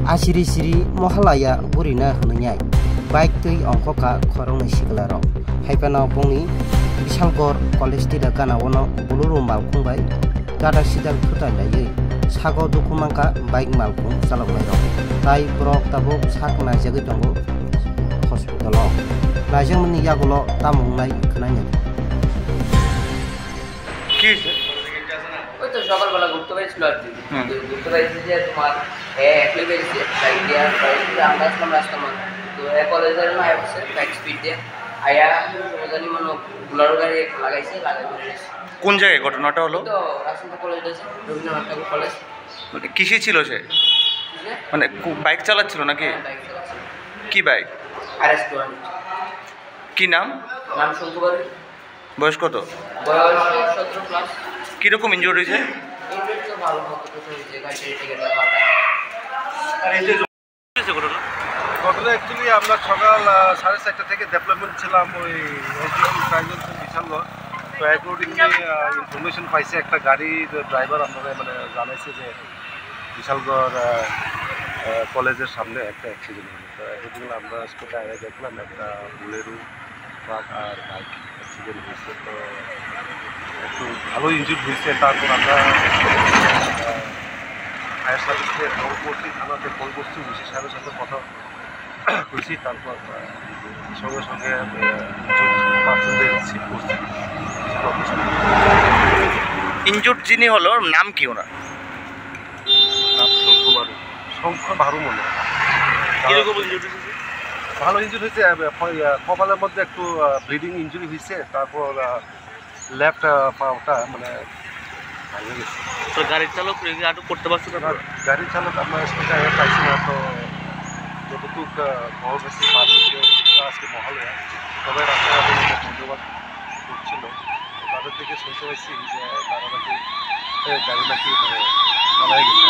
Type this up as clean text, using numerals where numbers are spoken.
Asiri siri mohalaya burina hunanyai bike tui ongkoka khorong siglaro haipana bongni Bisalgor college tida kana wono buluru malkhungbai gada sidal phutai lai sago dukumangka bike malkhung chaloknai rok tai brok tabuk sakna jagoi tongo hospital o najamni yagulo tamungnai khnai কি ওই তো সকালবেলা ঘুরতে পারছিল আর কি ঘুরতে পারছি যে তোমার একলে বেরিয়েছে বাইক দিয়ে আমরা আসলাম রাস্তা মতো তো কলেজের না আসছে বাইক স্পিড দিয়ে আয়া জানি মনে বুলারো গাড়ি লাগাইছে লাগাই বেরিয়েছে। কোন জায়গায় ঘটনাটা হলো? তো রাজশাহী কলেজ আছে রবীন্দ্রনাথ ঠাকুর কলেজ। মানে কিসে ছিল সে? মানে বাইক চালাচ্ছিল নাকি? বাইক চালাচ্ছে। কি বাইক? RS 200। কি নাম? নাম শঙ্কুবাড়ি। বয়স কত? বয়স 17 প্লাস। কিরকম ইনজুরি হয়েছে? ইনজুরি তো ভালো মতো তো হয়েছে গাড়ি টিকেট দেওয়া। আর এই যে ঘটনা অ্যাকচুয়ালি আমরা সকাল 4:30 থেকে ডেভেলপমেন্ট ছিলাম ওই বিশালগড়। তো অ্যাকর্ডিংলি ইনফরমেশন পাইছে একটা গাড়ির ড্রাইভার আপনারা মানে জানাইছে যে বিশালগড় কলেজের সামনে একটা অ্যাক্সিডেন্ট হলো। তো অ্যাকর্ডিংলি আমরা স্পটে আগে দেখলাম একটা বুলেরো ট্রাক আর বাইক অ্যাক্সিডেন্ট হয়েছে। তো একটু ভালো ইনজুরি হয়েছে। তারপর আমরা ফায়ার সার্ভিসকে ফোন করছি, থানাতে ফোন করছি, ওসি সাহেবের সাথে কথা করেছি। তারপর সঙ্গে সঙ্গে পার্সনদের রিসিভ করছি। ইনজুর্ড যিনি হলো নাম কি ওনার? নাম শঙ্কর বারু মনে হয়। কিরকম ইনজুরি হয়েছে? ভালো ইনজুরি হয়েছে, কপালের মধ্যে একটু ব্লিডিং ইনজুরি হয়েছে। তারপর লেফট পাটা মানে ভাঙে গেছে। তো গাড়ির চালক আটক করতে পারছে না? গাড়ির চালক আমরা স্পটে আগে পাইছি না। তো যতটুকু খবর পেয়েছি আজকে মহলে সবাই রাস্তাঘাটে ধন্যবাদ করছিল। তাদের থেকে শুনতে পাইছি যে তারা নাকি গাড়ি নাকি মানে মারা গেছে।